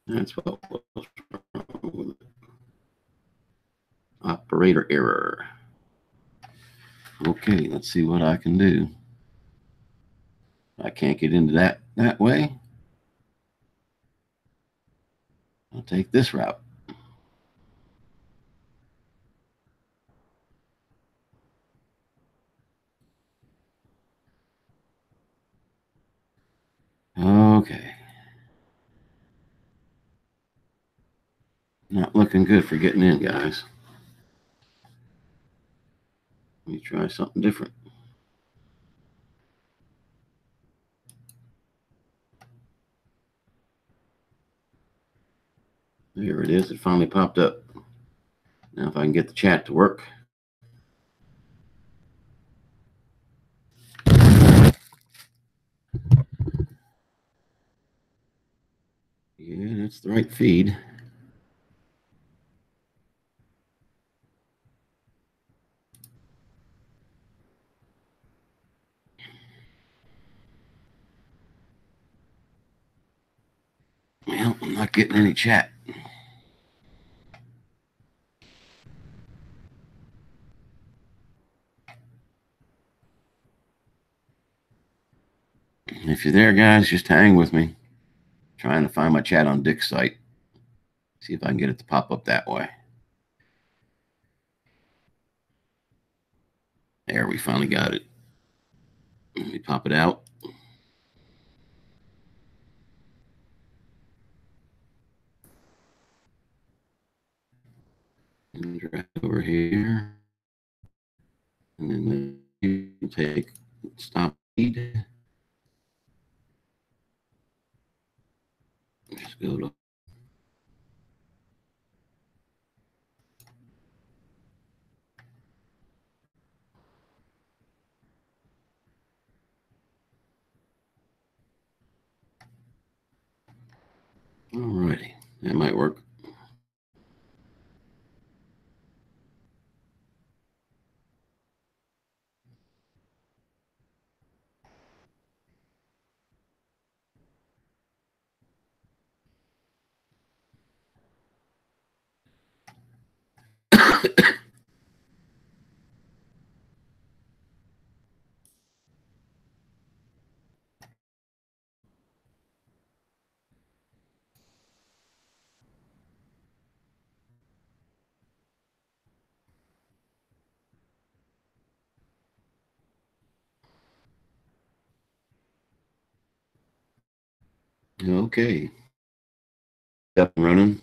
That's what was wrong with it. Operator error. Okay, let's see what I can do. I can't get into that way. I'll take this route. Okay. Not looking good for getting in, guys. Let me try something different. There it is. It finally popped up. Now if I can get the chat to work. Yeah, that's the right feed. Well, I'm not getting any chat. If you're there, guys, just hang with me. I'm trying to find my chat on Dick's site. See if I can get it to pop up that way. There, we finally got it. Let me pop it out. And drag over here. And then you can take stop feed. Just go to alrighty. That might work. Okay. Up and running.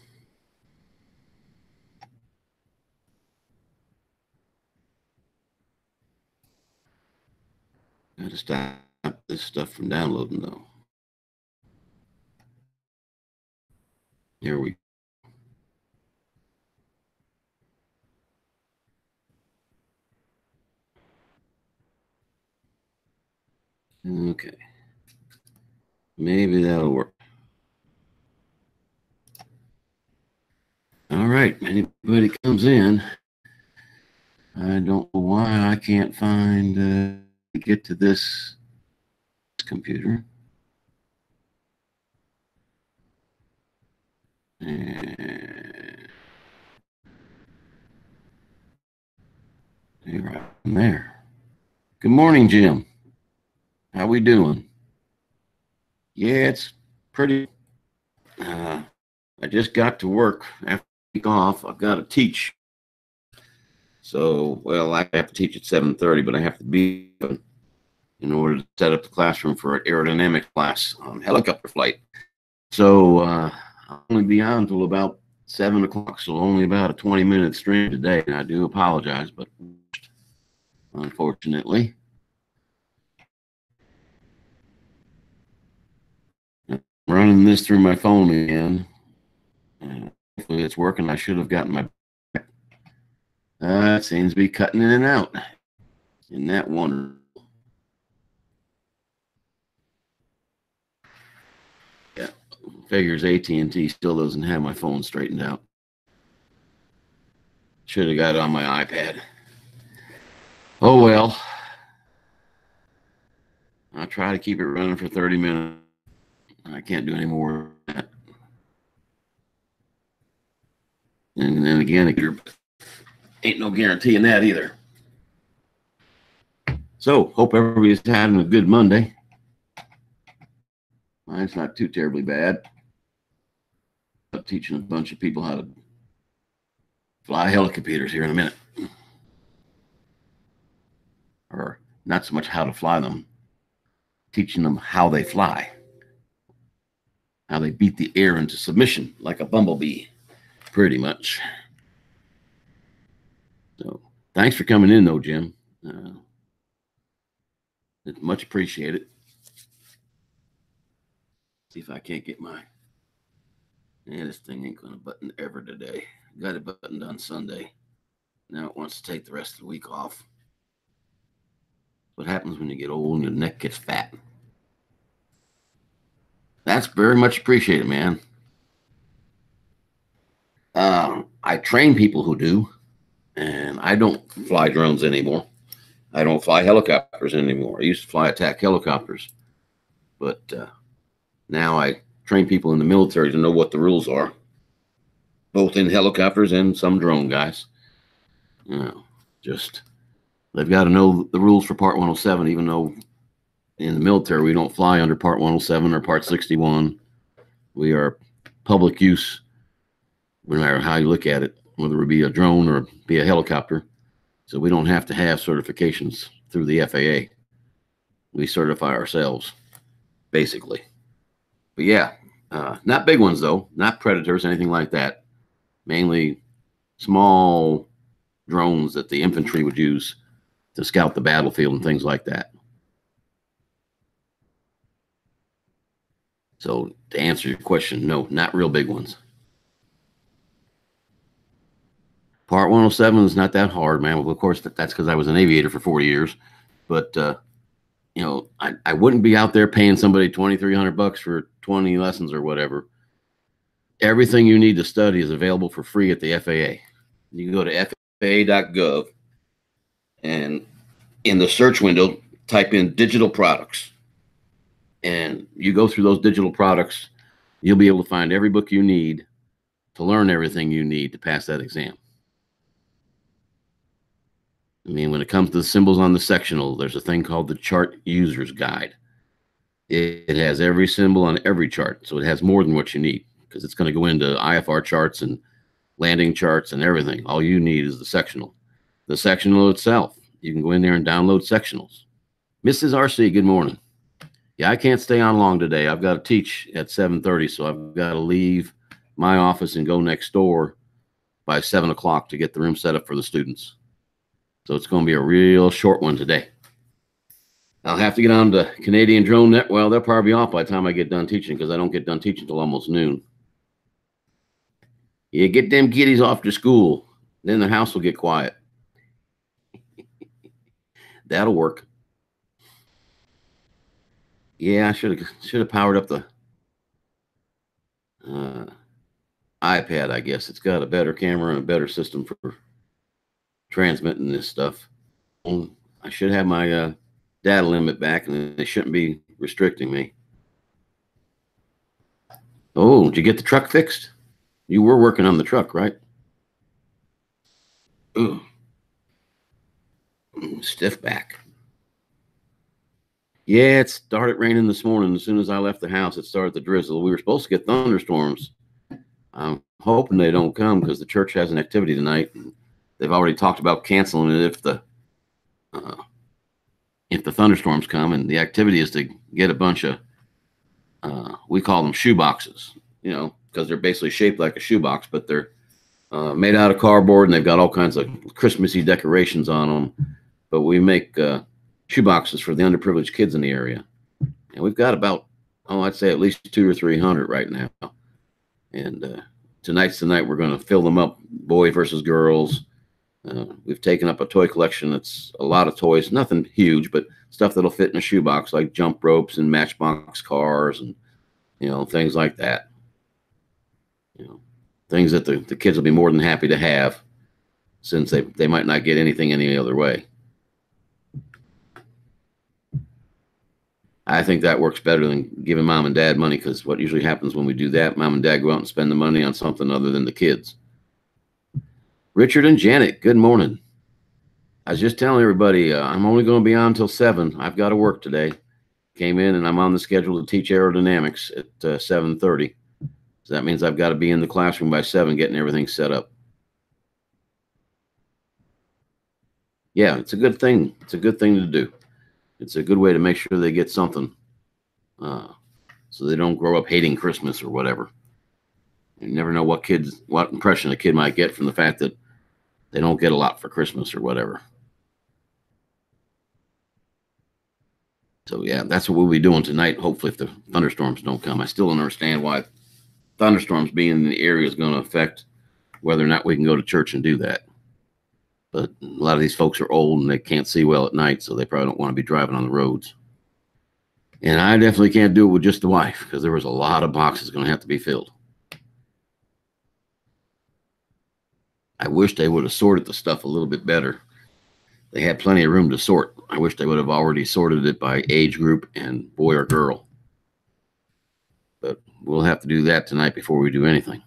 Gotta stop this stuff from downloading though. Here we go. Okay. Maybe that'll work. All right. Anybody comes in, I don't know why I can't find get to this computer. And right there. Good morning, Jim. How we doing? Yeah, it's pretty. I just got to work after a week off. I've got to teach. So, well, I have to teach at 7:30, but I have to be in order to set up the classroom for an aerodynamic class on helicopter flight. So I'll only be on until about 7 o'clock, so only about a 20-minute stream today. And I do apologize, but unfortunately, I'm running this through my phone again. Hopefully it's working. I should have gotten my. It seems to be cutting in and out. Isn't that wonderful? Yeah, figures AT&T still doesn't have my phone straightened out. Should have got it on my iPad. Oh well. I'll try to keep it running for 30 minutes. I can't do any more than that. And then again, ain't no guarantee in that either. So, hope everybody's having a good Monday. Mine's not too terribly bad. I'm teaching a bunch of people how to fly helicopters here in a minute. Or not so much how to fly them, teaching them how they fly. How they beat the air into submission like a bumblebee, pretty much. So, thanks for coming in, though, Jim. It's much appreciated. See if I can't get my... Yeah, this thing ain't going to button ever today. Got it buttoned on Sunday. Now it wants to take the rest of the week off. What happens when you get old and your neck gets fat? That's very much appreciated, man. I train people who do, and I don't fly drones anymore. I don't fly helicopters anymore. I used to fly attack helicopters, but now I train people in the military to know what the rules are, both in helicopters and some drone guys. You know, just they've got to know the rules for Part 107, even though in the military we don't fly under Part 107 or Part 61. We are public use, no matter how you look at it, whether it be a drone or be a helicopter. So we don't have to have certifications through the FAA. We certify ourselves, basically. But yeah, not big ones, though. Not Predators, anything like that. Mainly small drones that the infantry would use to scout the battlefield and things like that. So to answer your question, no, not real big ones. Part 107 is not that hard, man. Well, of course, that's because I was an aviator for 40 years. But, you know, I wouldn't be out there paying somebody $2,300 for 20 lessons or whatever. Everything you need to study is available for free at the FAA. You can go to FAA.gov and in the search window, type in digital products. And you go through those digital products, you'll be able to find every book you need to learn everything you need to pass that exam. I mean, when it comes to the symbols on the sectional, there's a thing called the Chart User's Guide. It has every symbol on every chart, so it has more than what you need because it's going to go into IFR charts and landing charts and everything. All you need is the sectional. The sectional itself, you can go in there and download sectionals. Mrs. RC, good morning. Yeah, I can't stay on long today. I've got to teach at 7:30, so I've got to leave my office and go next door by 7 o'clock to get the room set up for the students. So it's going to be a real short one today. I'll have to get on to Canadian Drone Net. Well, they'll probably be off by the time I get done teaching because I don't get done teaching until almost noon. Yeah, get them kiddies off to school. Then the house will get quiet. That'll work. Yeah, I should have powered up the iPad, I guess. It's got a better camera and a better system for transmitting this stuff. I should have my data limit back, and they shouldn't be restricting me. Oh, did you get the truck fixed? You were working on the truck, right? Ooh. Stiff back. Yeah, it started raining this morning. As soon as I left the house, it started to drizzle. We were supposed to get thunderstorms. I'm hoping they don't come because the church has an activity tonight. They've already talked about canceling it if the thunderstorms come, and the activity is to get a bunch of we call them shoe boxes, you know, because they're basically shaped like a shoebox, but they're made out of cardboard, and they've got all kinds of Christmassy decorations on them. But we make shoe boxes for the underprivileged kids in the area, and we've got about, I'd say at least 200 or 300 right now. And tonight's the night we're going to fill them up, boy versus girls. We've taken up a toy collection that's a lot of toys, nothing huge, but stuff that'll fit in a shoebox, like jump ropes and Matchbox cars and, you know, things like that. You know, things that the kids will be more than happy to have, since they might not get anything any other way. I think that works better than giving mom and dad money, because what usually happens when we do that, mom and dad go out and spend the money on something other than the kids. Richard and Janet, good morning. I was just telling everybody I'm only going to be on till 7. I've got to work today. Came in and I'm on the schedule to teach aerodynamics at 7:30. So that means I've got to be in the classroom by 7 getting everything set up. Yeah, it's a good thing. It's a good thing to do. It's a good way to make sure they get something so they don't grow up hating Christmas or whatever. You never know what impression a kid might get from the fact that they don't get a lot for Christmas or whatever. So yeah, that's what we'll be doing tonight. Hopefully, if the thunderstorms don't come. I still don't understand why thunderstorms being in the area is going to affect whether or not we can go to church and do that. But a lot of these folks are old and they can't see well at night, so they probably don't want to be driving on the roads. And I definitely can't do it with just the wife because there was a lot of boxes going to have to be filled. I wish they would have sorted the stuff a little bit better. They had plenty of room to sort. I wish they would have already sorted it by age group and boy or girl. But we'll have to do that tonight before we do anything.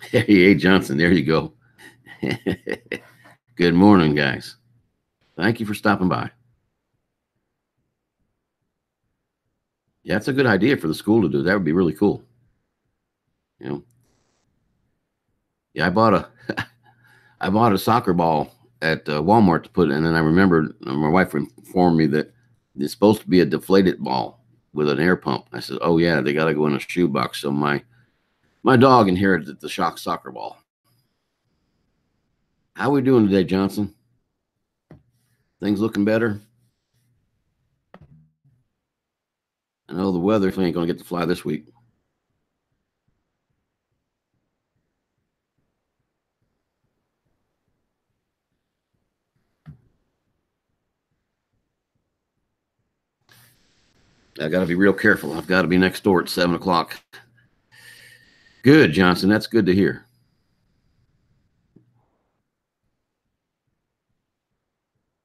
Hey, Johnson, there you go. Good morning, guys. Thank you for stopping by. Yeah, that's a good idea for the school to do. That would be really cool. You know. Yeah, I bought a soccer ball at Walmart to put in, and then I remembered my wife informed me that it's supposed to be a deflated ball with an air pump. I said, "Oh yeah, they got to go in a shoebox." So my dog inherited the shock soccer ball. How we doing today, Johnson? Things looking better? I know the weather ain't going to get to fly this week. I got to be real careful. I've got to be next door at 7 o'clock. Good, Johnson. That's good to hear.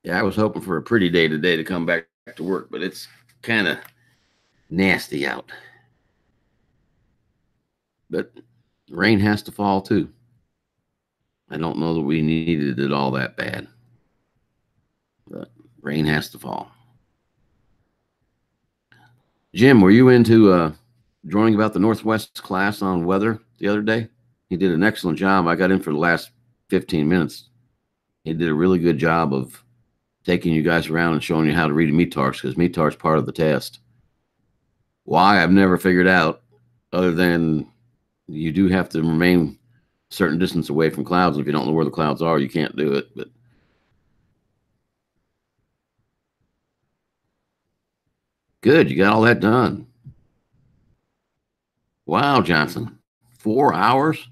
Yeah, I was hoping for a pretty day today to come back to work, but it's kind of nasty out. But rain has to fall too. I don't know that we needed it all that bad, but rain has to fall. Jim, were you into drawing about the Northwest class on weather the other day? He did an excellent job. I got in for the last 15 minutes. He did a really good job of taking you guys around and showing you how to read a METARS, because METARS is part of the test. Why, I've never figured out, other than you do have to remain a certain distance away from clouds. If you don't know where the clouds are, you can't do it. But good, you got all that done. Wow, Johnson, 4 hours?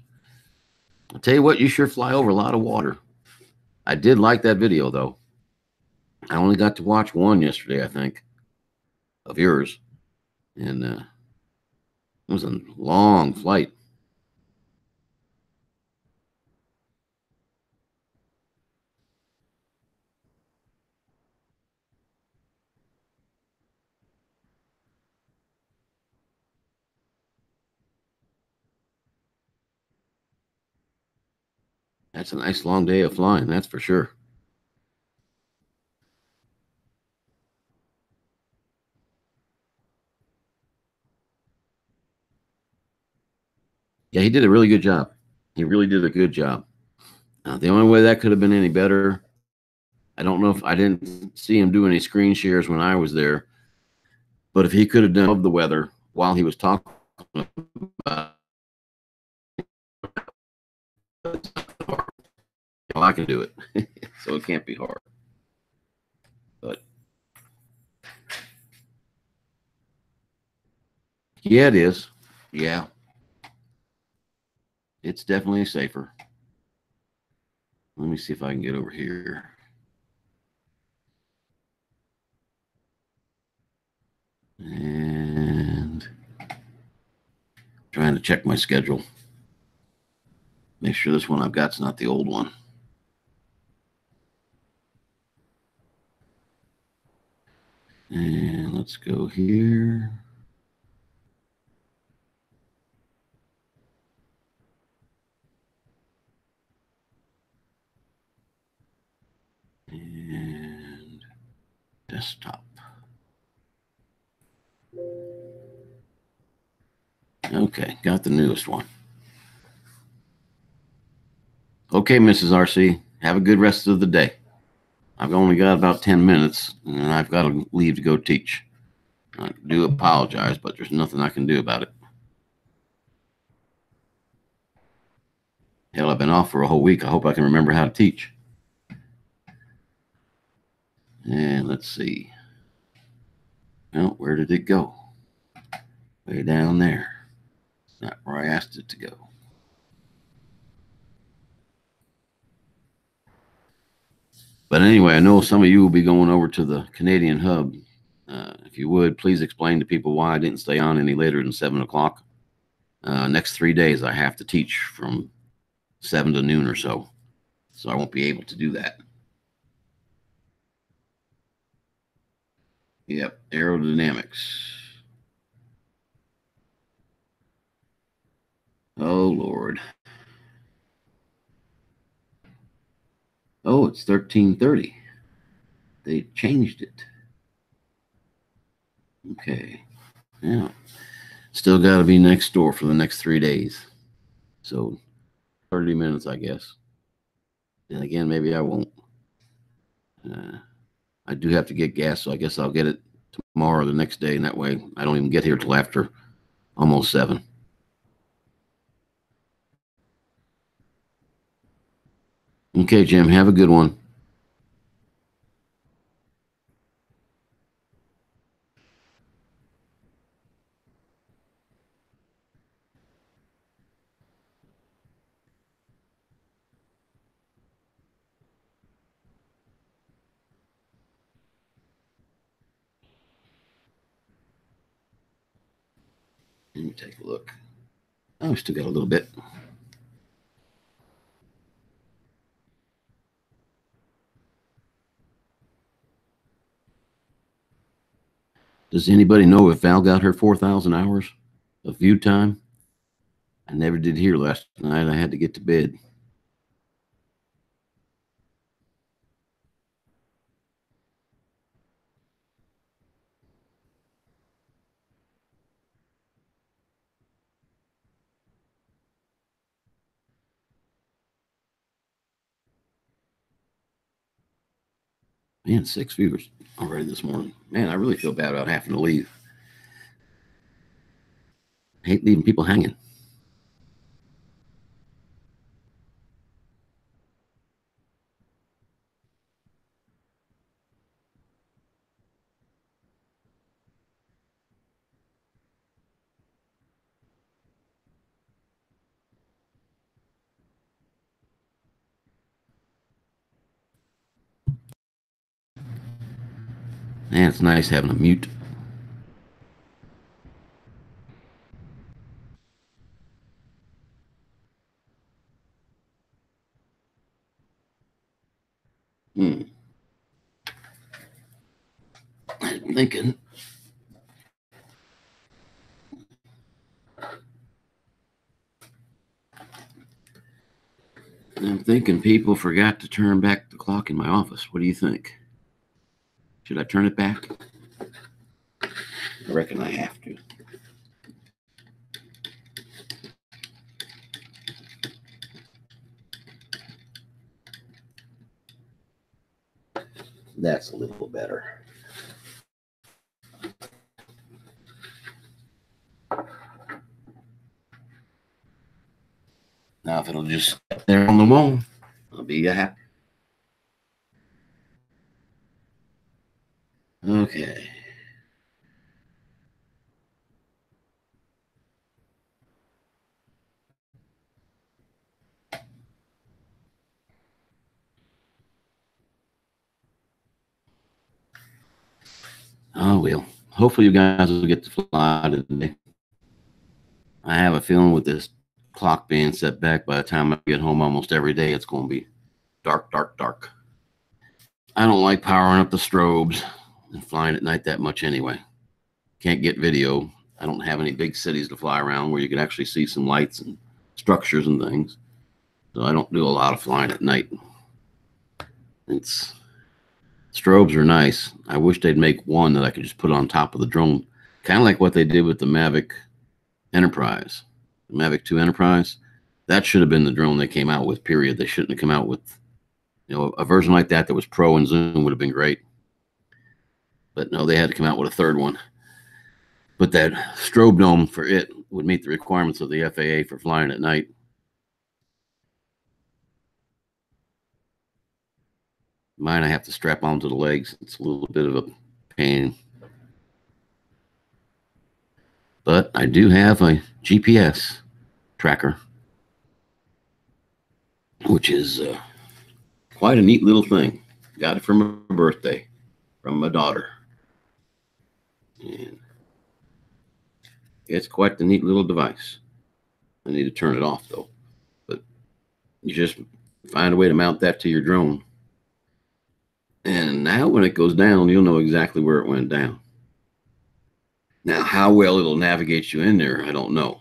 I'll tell you what, you sure fly over a lot of water. I did like that video, though. I only got to watch one yesterday, I think, of yours. And it was a long flight. That's a nice long day of flying, that's for sure. Yeah, he did a really good job. He really did a good job. The only way that could have been any better, I don't know if I didn't see him do any screen shares when I was there, but if he could have done the weather while he was talking about it, I can do it. So it can't be hard. But yeah, it is. Yeah. It's definitely safer. Let me see if I can get over here. And trying to check my schedule. Make sure this one I've got is not the old one. And let's go here. And desktop. Okay, got the newest one. Okay, Mrs. RC, have a good rest of the day. I've only got about 10 minutes, and I've got to leave to go teach. I do apologize, but there's nothing I can do about it. Hell, I've been off for a whole week. I hope I can remember how to teach. And let's see. Well, where did it go? Way down there. Not where I asked it to go. But anyway, I know some of you will be going over to the Canadian hub. If you would, please explain to people why I didn't stay on any later than 7 o'clock. Next 3 days, I have to teach from 7 to noon or so. So I won't be able to do that. Yep, aerodynamics. Oh, Lord. Oh, it's 13:30. They changed it. Okay. Yeah. Still got to be next door for the next 3 days. So 30 minutes, I guess. And again, maybe I won't. I do have to get gas, so I guess I'll get it tomorrow or the next day. And that way I don't even get here till after almost 7. Okay, Jim, have a good one. Let me take a look. Oh, we still got a little bit. Does anybody know if Val got her 4,000 hours of view time? I never did hear last night. I had to get to bed. Man, 6 viewers already this morning. Man, I really feel bad about having to leave. I hate leaving people hanging. Man, it's nice having a mute. I'm thinking. I'm thinking people forgot to turn back the clock in my office. What do you think? Should I turn it back? I reckon I have to. That's a little better. Now, if it'll just sit there on the wall, I'll be happy. Okay. Oh, well. Hopefully you guys will get to fly today. I have a feeling with this clock being set back, by the time I get home almost every day, it's going to be dark, dark, dark. I don't like powering up the strobes. and flying at night that much anyway. Can't get video. I don't have any big cities to fly around where you can actually see some lights and structures and things. So I don't do a lot of flying at night. Strobes are nice. I wish they'd make one that I could just put on top of the drone, kind of like what they did with the Mavic Enterprise, the Mavic 2 Enterprise. That should have been the drone they came out with, period. They shouldn't have come out with, a version like that was pro and zoom would have been great. But no, they had to come out with a third one. But that strobe dome for it would meet the requirements of the FAA for flying at night. Mine I have to strap onto the legs. It's a little bit of a pain. But I do have a GPS tracker, which is quite a neat little thing. Got it for my birthday from my daughter. And it's quite the neat little device. I need to turn it off though. But you just find a way to mount that to your drone. And now when it goes down, you'll know exactly where it went down. Now, how well it'll navigate you in there, I don't know.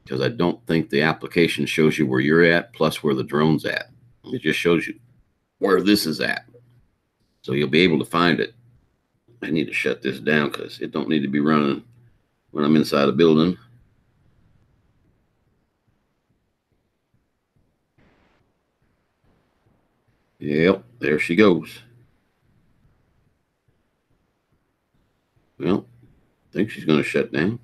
Because I don't think the application shows you where you're at plus where the drone's at. It just shows you where this is at. So you'll be able to find it. I need to shut this down because it don't need to be running when I'm inside a building. Yep, there she goes. Well, I think she's going to shut down.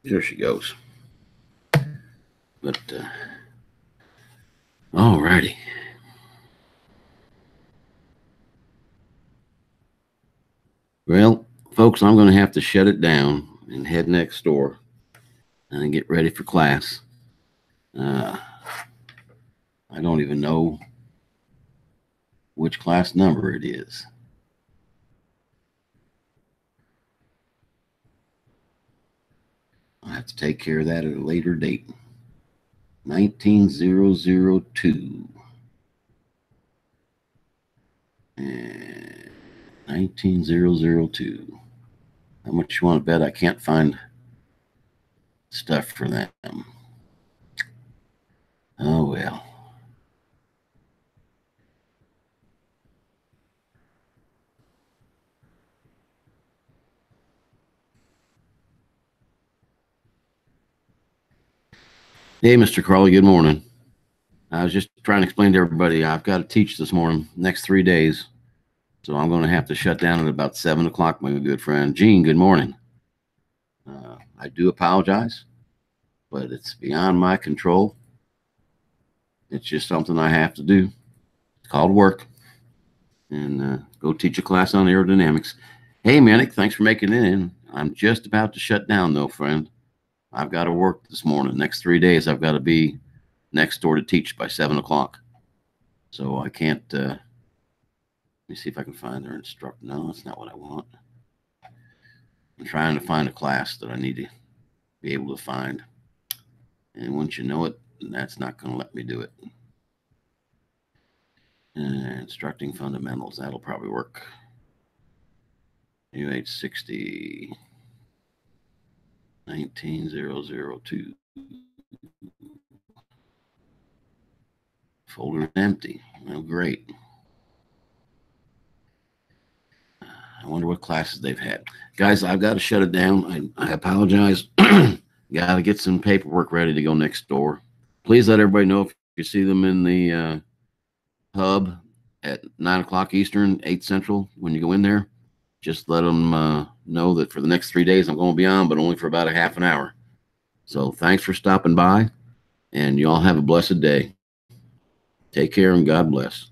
There she goes. But, all righty. Well, folks, I'm going to have to shut it down and head next door and get ready for class. I don't even know which class number it is. I'll have to take care of that at a later date. 19002. And 19002. How much you want to bet I can't find stuff for them? Oh well. Hey, Mr. Crawley, good morning. I was just trying to explain to everybody I've got to teach this morning, next 3 days. So I'm going to have to shut down at about 7 o'clock, my good friend. Gene, good morning. I do apologize, but it's beyond my control. It's just something I have to do. It's called work. And go teach a class on aerodynamics. Hey, Manic, thanks for making it in. I'm just about to shut down, though, friend. I've got to work this morning. Next 3 days, I've got to be next door to teach by 7 o'clock. So I can't, let me see if I can find their instructor. No, that's not what I want. I'm trying to find a class that I need to be able to find. And once you know it, that's not going to let me do it. Instructing fundamentals, that'll probably work. UH60 19002. Folder empty. Oh, great. I wonder what classes they've had. Guys, I've got to shut it down. I apologize. Got to get some paperwork ready to go next door. Please let everybody know if you see them in the hub at 9 o'clock Eastern, 8 Central. When you go in there, just let them know that for the next 3 days I'm going to be on, but only for about a half an hour. So thanks for stopping by, and you all have a blessed day. Take care and God bless.